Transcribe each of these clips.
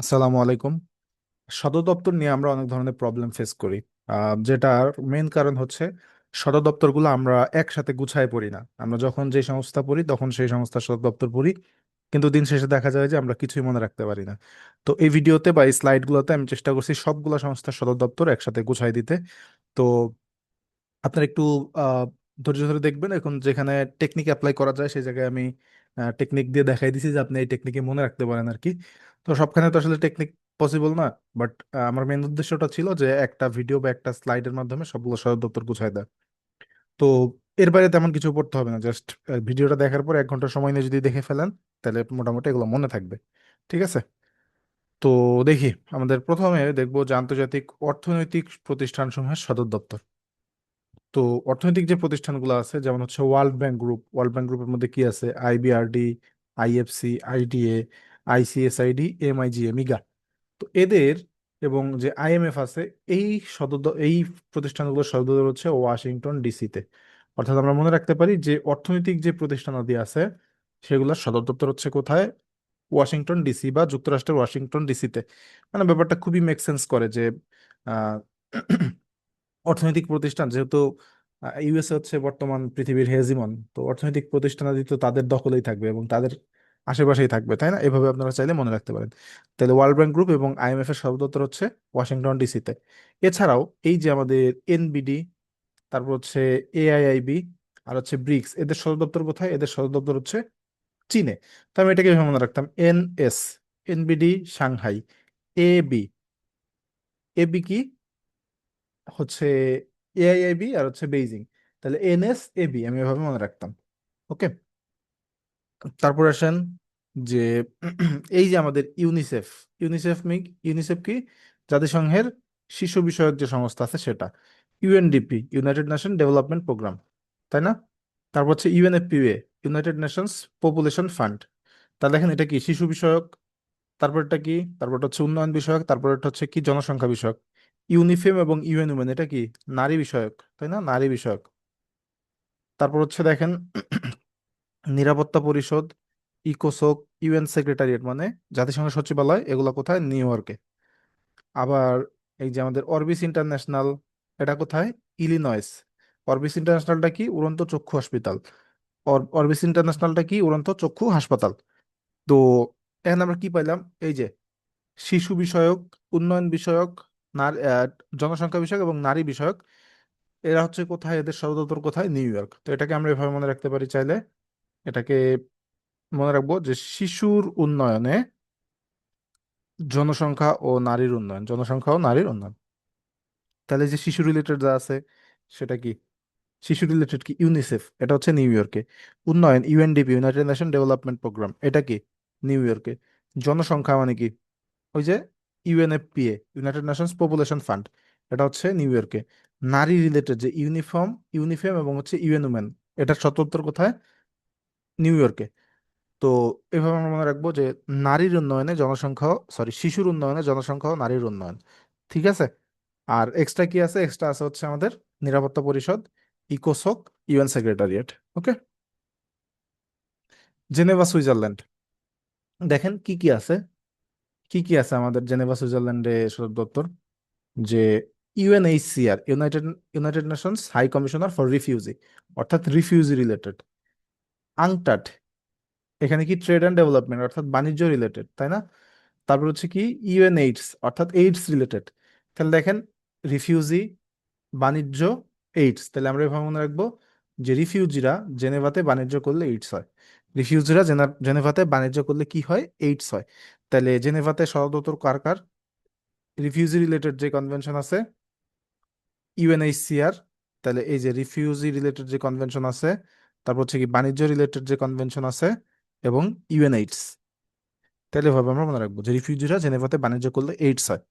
আসসালামু আলাইকুম। সদর দপ্তর নিয়ে আমরা অনেক ধরনের প্রবলেম ফেস করি। যেটার মেইন কারণ হচ্ছে সদর দপ্তরগুলো আমরা একসাথে গুছায় পড়ি না। আমরা যখন যে সংস্থা পড়ি তখন সেই সংস্থার সদর দপ্তর পড়ি, কিন্তু দিন শেষে দেখা যায় যে আমরা কিছুই মনে রাখতে পারি না। তো এই ভিডিওতে বা এই স্লাইডগুলোতে আমি চেষ্টা করছি সবগুলো সংস্থার সদর দপ্তর একসাথে গুছাই দিতে। তো আপনার একটু আহ, ধৈর্য ধরে দেখবেন। এখন যেখানে টেকনিক অ্যাপ্লাই করা যায় সেই জায়গায় আমি টেকনিক দিয়ে দেখাই দিছি যে আপনি এই টেকনিকে মনে রাখতে পারেন আর কি। তো সবখানে তো আসলে টেকনিক পসিবল না, বাট আমার মেন উদ্দেশ্যটা ছিল যে একটা ভিডিও বা একটা স্লাইডের মাধ্যমে সবগুলো সদর দপ্তর গুছাই দেয়। তো এর বাইরে তেমন কিছু পড়তে হবে না, জাস্ট ভিডিওটা দেখার পর 1 ঘন্টা সময় নিয়ে যদি দেখে ফেলেন তাহলে মোটামুটি এগুলো মনে থাকবে। ঠিক আছে? তো দেখি, আমাদের প্রথমে দেখবো যে আন্তর্জাতিক অর্থনৈতিক প্রতিষ্ঠানসমূহের সদর দপ্তর। তো অর্থনৈতিক যে প্রতিষ্ঠানগুলো আছে যেমন হচ্ছে world bank group, world bank গ্রুপের মধ্যে কি আছে? IBRD, IFC, IDA, ICSID, MIGA, MIGA. তো এদের এবং যে আইএমএফ আছে, এই এই প্রতিষ্ঠানগুলোর সদর দপ্তর হচ্ছে ওয়াশিংটন ডিসিতে। অর্থাৎ আমরা মনে রাখতে পারি যে অর্থনৈতিক যে প্রতিষ্ঠানাদি আছে সেগুলোর সদর দপ্তর হচ্ছে কোথায়? ওয়াশিংটন ডিসি বা যুক্তরাষ্ট্রের ওয়াশিংটন ডিসিতে। মানে ব্যাপারটা খুবই মেক সেন্স করে যে আহ অর্থনৈতিক প্রতিষ্ঠান যেহেতু ইউএসএ হচ্ছে বর্তমান পৃথিবীর হেজিমন, তো অর্থনৈতিক প্রতিষ্ঠানাদি তো তাদের দখলেই থাকবে এবং তাদের আশেপাশেই থাকবে, তাই না? এভাবে আপনারা চাইলে মনে রাখতে পারেন। তাহলে ওয়ার্ল্ড ব্যাংক গ্রুপ এবং আইএমএফ এর সদর দপ্তর হচ্ছে ওয়াশিংটন ডিসিতে। এছাড়াও এই যে আমাদের এনবিডি, তারপর হচ্ছে এআইআইবি, আর হচ্ছে ব্রিক্স, এদের সদর দপ্তর কোথায়? এদের সদর দপ্তর হচ্ছে চীনে। তো আমি এটাকে এভাবে মনে রাখতাম: NS, NBD Shanghai, AB, AB কি হচ্ছে এআইআইবি, আর হচ্ছে বেইজিং। তাহলে এনএস এবি আমি এভাবে মনে রাখতাম। ওকে। তারপর আসেন যে এই যে আমাদের ইউনিসেফ, ইউনিসেফ কি? জাতিসংঘের শিশু বিষয়ক যে সংস্থা আছে সেটা। UNDP, United Nation Development Programme, তাই না? তারপর হচ্ছে UNFPA, United Nations Population Fund. তাহলে দেখেন এটা কি? শিশু বিষয়ক। তারপর এটা কি? তারপর এটা হচ্ছে উন্নয়ন বিষয়ক। তারপর এটা হচ্ছে কি? জনসংখ্যা বিষয়ক। ইউনিফেম এবং ইউএন উমেন, এটা কি? নারী বিষয়ক, তাই না? নারী বিষয়ক। তারপর হচ্ছে দেখেন নিরাপত্তা পরিষদ, ইকোসোক, ইউএন সেক্রেটারিয়েট মানে জাতিসংঘ সচিবালয়, এগুলো কোথায়? নিউ ইয়র্কে। আবার এই যে আমাদের অরবিস ইন্টারন্যাশনাল, এটা কোথায়? ইলিনয়েস। অরবিস ইন্টারন্যাশনালটা কি? উড়ন্ত চক্ষু হসপিটাল। অরবিস ইন্টারন্যাশনালটা কি? উড়ন্ত চক্ষু হাসপাতাল। তো এখন আমরা কি পাইলাম? এই যে শিশু বিষয়ক, উন্নয়ন বিষয়ক, নারী, জনসংখ্যা বিষয়ক এবং নারী বিষয়ক, এরা হচ্ছে কোথায়? এদের সদর দপ্তর কোথায়? New York. তো এটাকে আমরা এভাবে মনে রাখতে পারি চাইলে। এটাকে মনে রাখবো যে শিশুর উন্নয়নে জনসংখ্যা ও নারীর উন্নয়ন, জনসংখ্যা ও নারীর উন্নয়ন। তাহলে যে শিশু রিলেটেড যা আছে সেটা কি? শিশু রিলেটেড কি? ইউনিসেফ, এটা হচ্ছে নিউ ইয়র্কে। উন্নয়ন, UNDP, United Nation Development Programme, এটা কি? নিউ ইয়র্কে। জনসংখ্যা মানে কি? ওই যে UNFPA, United Nations Population Fund, এটা হচ্ছে নিউ ইয়র্কে। নারী রিলেটেড যে ইউনিফেম এবং হচ্ছে ইউএন উমেন, এটার সদর দপ্তর কোথায়? নিউ ইয়র্কে। তো এভাবে আমরা মনে রাখবো যে নারীর উন্নয়নে জনসংখ্যা, সরি শিশুর উন্নয়নে জনসংখ্যা ও নারীর উন্নয়ন। ঠিক আছে? আর এক্সট্রা কি আছে? এক্সট্রা আছে হচ্ছে আমাদের নিরাপত্তা পরিষদ, ইকোসোক, ইউএন সেক্রেটারিয়েট। ওকে। জেনেভা সুইজারল্যান্ড, দেখেন কি কি আছে। কি কি আছে আমাদের জেনেভা সুইজারল্যান্ডে সদর দপ্তর? যে UNHCR, United Nations High Commissioner for refugee, অর্থাৎ রিফিউজি রিলেটেড। আংটাট, এখানে কি? ট্রেড অ্যান্ড ডেভেলপমেন্ট, অর্থাৎ বাণিজ্য রিলেটেড, তাই না? তারপর হচ্ছে কি? ইউএনএইডস, অর্থাৎ এইডস রিলেটেড। তাহলে দেখেন রিফিউজি, বাণিজ্য, এইডস। তাহলে আমরা এভাবে মনে রাখবো যে রিফিউজিরা জেনেভাতে বাণিজ্য করলে এইডস হয়। রিফিউজিরা জেনেভাতে বাণিজ্য করলে কি হয়? এইডস হয়। তাহলে জেনেভাতে সদর দপ্তর কার কার? রিফিউজি রিলেটেড যে কনভেনশন আছে, ইউএনএইচসিআর। তাহলে এই যে রিফিউজি রিলেটেড যে কনভেনশন আছে, তারপর হচ্ছে কি বাণিজ্য রিলেটেড যে কনভেনশন আছে, এবং ইউএনএইডস। তাহলে এভাবে আমরা মনে রাখবো যে রিফিউজিরা জেনেভাতে বাণিজ্য করলে এইডস হয়।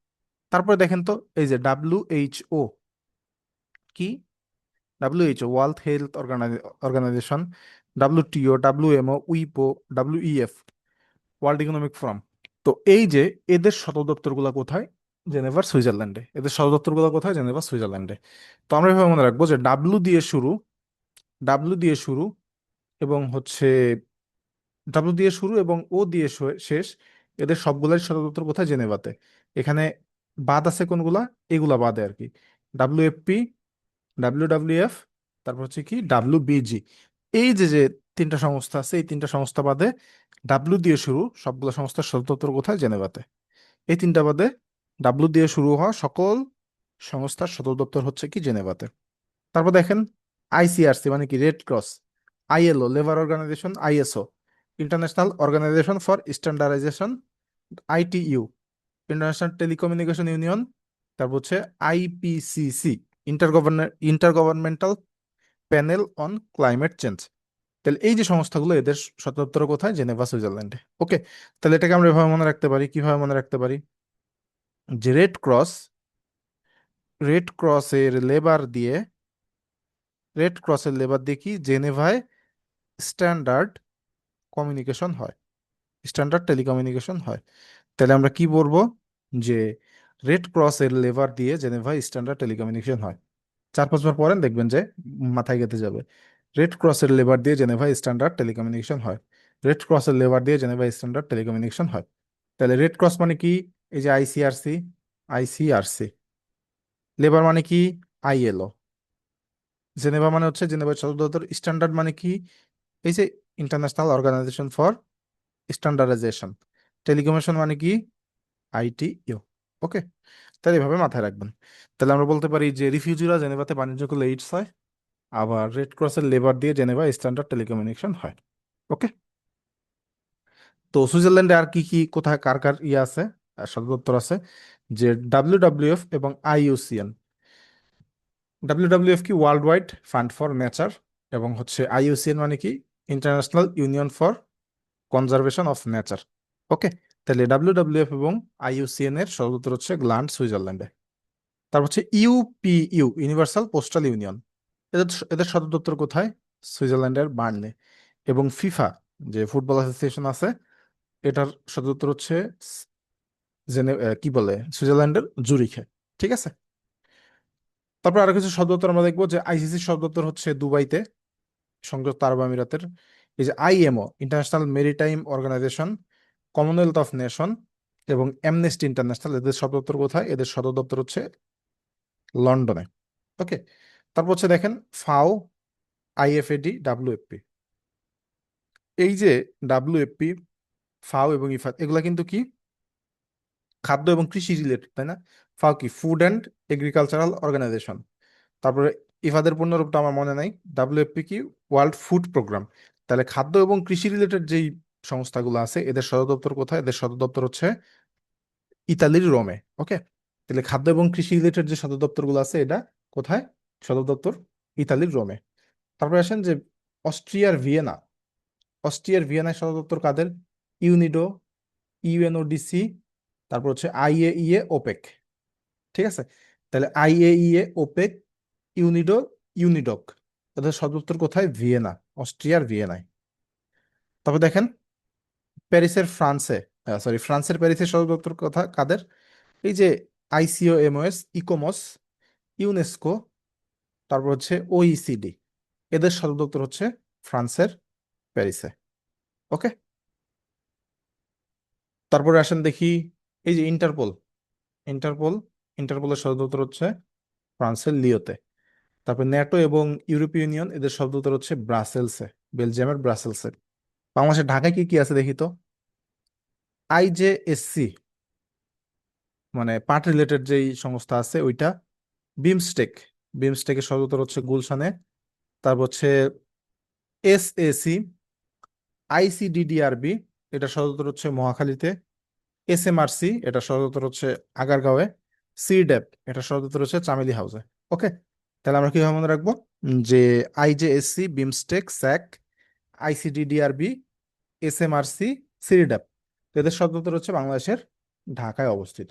তারপরে দেখেন তো এই যে ডাব্লিউএইচও কি? WHO world health organization, WTO, WMO, উইপো, ডাব্লিউইএফ, ওয়ার্ল্ড ইকোনমিক ফোরাম। তো এই যে এদের সদর দপ্তরগুলো কোথায়? জেনেভার সুইজারল্যান্ডে। এদের সদর দপ্তরগুলো কোথায়? জেনেভা সুইজারল্যান্ডে। তো আমরা এভাবে মনে রাখবো যে ডাব্লু দিয়ে শুরু এবং হচ্ছে ডাব্লু দিয়ে শুরু এবং ও দিয়ে শেষ, এদের সবগুলাই সদর দপ্তর কোথায়? জেনেভাতে। এখানে বাদ আছে কোনগুলা? এগুলা বাদে আর কি। ডাব্লিউএফপি, ডাব্লিউডাব্লিউএফ, তারপর হচ্ছে কি ডাব্লিউবিজি। এই যে যে তিনটা সংস্থা আছে, এই তিনটা সংস্থা বাদে ডাব্লিউ দিয়ে শুরু সবগুলো সংস্থার সদর দপ্তর কোথায়? জেনেভাতে। এই তিনটা বাদে ডাব্লিউ দিয়ে শুরু হওয়া সকল সংস্থার সদর দপ্তর হচ্ছে কি জেনেভাতে। তারপর দেখেন আইসিআরসি মানে কি? Red Cross. ILO labour organisation, ISO International Organisation for Standardisation, ITU International Telecommunication Union. তারপর হচ্ছে IPCC intergovernmental panel on climate change. তাহলে এই যে সংস্থাগুলো, এদের সদর দপ্তর কোথায়? জেনেভা, সুইজারল্যান্ডে। ওকে, তাহলে এটাকে আমরা এভাবে মনে রাখতে পারি। কিভাবে মনে রাখতে পারি? যে রেড ক্রসের লেবার দিয়ে, কি জেনেভায় স্ট্যান্ডার্ড কমিউনিকেশন হয়, স্ট্যান্ডার্ড টেলিকমিউনিকেশন হয়। তাহলে আমরা কি বলবো? যে রেড ক্রসের লেবার দিয়ে জেনেভায় স্ট্যান্ডার্ড টেলিকমিউনিকেশন হয়। 4-5 বার পরেন দেখবেন যে মাথায় গেঁথে যাবে। রেড ক্রসের লেবার দিয়ে জেনেভায় স্ট্যান্ডার্ড টেলিকমিউনিকেশন হয়। রেড ক্রসের লেবার দিয়ে জেনেভায় স্ট্যান্ডার্ড টেলিকমিউনিকেশন হয়। তাহলে রেড ক্রস মানে কি? এই যে আইসিআরসি। লেবার মানে কি? আইএলও। জেনেভা মানে হচ্ছে জেনেভার সদর দপ্তর। স্ট্যান্ডার্ড মানে কি? এই যে International Organisation for Standardisation. Telecommunication মানে কি? আইটিইউ। ওকে, তাহলে এভাবে মাথায় রাখবেন। তাহলে আমরা বলতে পারি যে রিফিউজিরা জেনেভাতে বাণিজ্য করলে এইডস হয়, আবার রেড ক্রসের লেবার দিয়ে জেনেভা স্ট্যান্ডার্ড টেলিকমিউনিকেশন হয়। ওকে, তো সুইজারল্যান্ডে আর কি কি কোথায় কার কার ইয়ে আছে, সদর দপ্তর আছে? যে ডাব্লিউডাব্লিউএফ এবং আইইউসিএন। ডাব্লিউডাব্লিউএফ কি? World wide fund for nature. এবং হচ্ছে আইইউসিএন মানে কি? International union for conservation of nature. Okay, তাহলে ডাব্লিউডাব্লিউএফ এবং আইইউসিএন এর সদর দপ্তর হচ্ছে গ্ল্যান্ড, সুইজারল্যান্ডে। তারপর হচ্ছে ইউপিইউ ইউনিভার্সাল পোস্টাল ইউনিয়ন, এদের এদের সদর দপ্তর কোথায়? সুইজারল্যান্ডের বার্নে। এবং ফিফা যে ফুটবল অ্যাসোসিয়েশন আছে, এটার সদর দপ্তর হচ্ছে কি বলে, সুইজারল্যান্ডের জুরিখে। ঠিক আছে। তারপর আরো কিছু সদর দপ্তর আমরা দেখবো, যে আইসিসি সদর দপ্তর হচ্ছে দুবাইতে, সংযুক্ত আরব আমিরাতের। এই যে IMO International Maritime Organisation, Commonwealth of Nation এবং অ্যামনেস্টি ইন্টারন্যাশনাল, এদের সদর দপ্তর কোথায়? এদের সদর দপ্তর হচ্ছে লন্ডনে। ওকে, তারপর হচ্ছে দেখেন ফাও, আইএফএডি, ডাব্লিউএফপি। এই যে ডাব্লিউএফপি, ফাও এবং ইফাদ, এগুলা কিন্তু কি খাদ্য এবং কৃষি রিলেটেড, তাই না? ফাও কি? Food and Agricultural Organisation. তারপরে ইফাদের পূর্ণরূপটা আমার মনে নাই। ডাব্লিউএফপি কি? World Food Programme. তাহলে খাদ্য এবং কৃষি রিলেটেড যেই সংস্থাগুলো আছে, এদের সদর দপ্তর কোথায়? এদের সদর দপ্তর হচ্ছে ইতালির রোমে। ওকে, তাহলে খাদ্য এবং কৃষি রিলেটেড যে সদর দপ্তরগুলো আছে, এটা কোথায়? সদর দপ্তর ইতালির রোমে। তারপরে আসেন যে অস্ট্রিয়ার ভিয়েনা। অস্ট্রিয়ার ভিয়েনায় সদর দপ্তর কাদের? ইউনিডো, ইউএনওডিসি, তারপর হচ্ছে আইএইএ, ওপেক। ঠিক আছে। তাহলে আইএইএ, ওপেক, ইউনিডো, ইউনিডক, তাদের সদর দপ্তর কোথায়? ভিয়েনা, অস্ট্রিয়ার ভিয়েনায়। তবে দেখেন ফ্রান্সের প্যারিসের সদর দপ্তর কোথায় কাদের? এই যে আইসিওএমওএস, ইকোমস, ইউনেস্কো, তারপর হচ্ছে ওইসিডি, এদের সদর দপ্তর হচ্ছে ফ্রান্সের প্যারিসে। ওকে, তারপরে আসেন দেখি এই যে ইন্টারপোল ইন্টারপোলের সদর দপ্তর হচ্ছে ফ্রান্সের লিওতে। তারপর ন্যাটো এবং ইউরোপীয় ইউনিয়ন, এদের সদর দপ্তর হচ্ছে ব্রাসেলসে, বেলজিয়ামের ব্রাসেলসে। বাংলাদেশের ঢাকায় কি কি আছে দেখি তো? আইজেএসসি মানে পার্ট রিলেটেড যেই সংস্থা আছে ওইটা। বিমস্টেক, বিমস্টেকের সদর দপ্তর হচ্ছে গুলশানে। তারপর হচ্ছে এসএসি, আইসিডিডিআরবি, এটা সদর দপ্তর হচ্ছে মহাখালীতে। এসএমআরসি, এটা সদর দপ্তর হচ্ছে আগারগাঁওয়ে। সিডেপ, এটা সদর দপ্তর হচ্ছে চামেলি হাউসে। ওকে, তাহলে আমরা কিভাবে মনে রাখবো? যে আইজেএসসি, বিমস্টেক, স্যাক, আইসিডিডিআরবি, এসএমআরসি, সিডেপ, এদের সদর দপ্তর হচ্ছে বাংলাদেশের ঢাকায় অবস্থিত।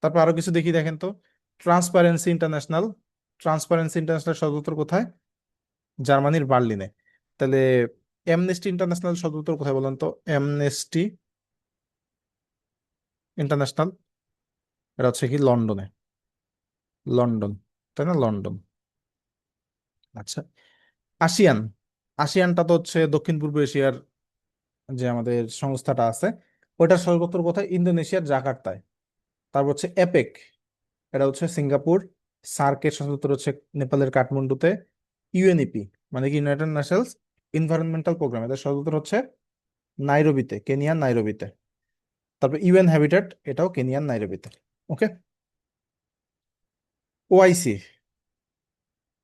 তারপর আরো কিছু দেখি, দেখেন তো। ট্রান্সপারেন্সি ইন্টারন্যাশনাল, সদর দপ্তর কোথায়? জার্মানির বার্লিনে। তাহলে অ্যামনেস্টি ইন্টারন্যাশনাল সদর দপ্তর কোথায় বলেন তো? অ্যামনেস্টি ইন্টারন্যাশনাল, এটা হচ্ছে কি লন্ডনে, লন্ডন, তাই না? লন্ডন। আচ্ছা, আসিয়ান, আসিয়ানটা তো হচ্ছে দক্ষিণ পূর্ব এশিয়ার যে আমাদের সংস্থাটা আছে, ওইটার সদর দপ্তর কোথায়? ইন্দোনেশিয়ার জাকার্তায়। তারপর হচ্ছে এপেক, এটা হচ্ছে সিঙ্গাপুর। সার্কের সদর দপ্তর হচ্ছে নেপালের কাঠমান্ডুতে। ইউএনইপি মানে কি ইউনাইটেড নেশনস এনভায়রনমেন্টাল প্রোগ্রাম, এদের সদর দপ্তর হচ্ছে নাইরোবিতে, কেনিয়ার নাইরোবিতে। তারপর ইউএন হ্যাবিটেট, এটাও কেনিয়ার নাইরোবিতে। Okay. OIC,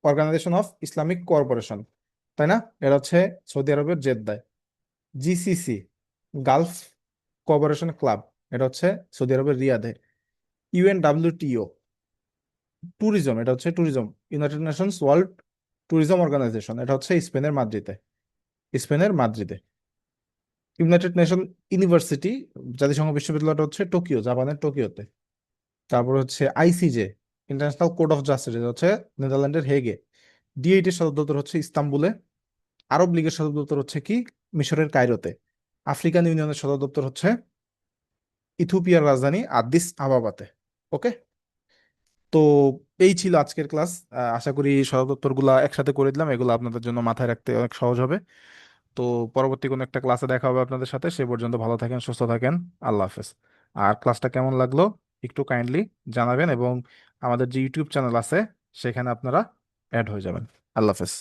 organization of Islamic cooperation, তাই না? এটা হচ্ছে সৌদি আরবের জেদ্দায়। জিসিসি, গালফ কোঅপারেশন ক্লাব, এটা হচ্ছে সৌদি আরবের রিয়াদে। ইউএনডব্লিউটিও, ট্যুরিজম, এটা হচ্ছে tourism, United Nations world tourism organization, এটা হচ্ছে স্পেনের মাদ্রিদে। স্পেনের মাদ্রিদে। ইউনাইটেড নেশন ইউনিভার্সিটি, জাতিসংঘ বিশ্ববিদ্যালয়টা হচ্ছে টোকিও, জাপানের টোকিওতে। তারপর হচ্ছে ICJ, international court of justice, এটা হচ্ছে নেদারল্যান্ডের হেগে। ডি8 এর সদর দপ্তর হচ্ছে ইস্তাম্বুলে। আরব লীগের সদর দপ্তর হচ্ছে কি? মিশরের কায়রোতে। আফ্রিকান ইউনিয়নের সদর দপ্তর হচ্ছে ইথিওপিয়ার রাজধানী আদিস আবাবাতে। ওকে। তো এই ছিল আজকের ক্লাস। আশা করি সদর দপ্তরগুলো একসাথে করে দিলাম, এগুলো আপনাদের জন্য মাথায় রাখতে অনেক সহজ হবে। তো পরবর্তী কোনো একটা ক্লাসে দেখা হবে আপনাদের সাথে, সে পর্যন্ত ভালো থাকেন, সুস্থ থাকেন। আল্লাহ হাফেজ। আর ক্লাসটা কেমন লাগলো একটু কাইন্ডলি জানাবেন, এবং আমাদের যে ইউটিউব চ্যানেল আছে সেখানে আপনারা অ্যাড হয়ে যাবেন। আল্লাহ হাফেজ।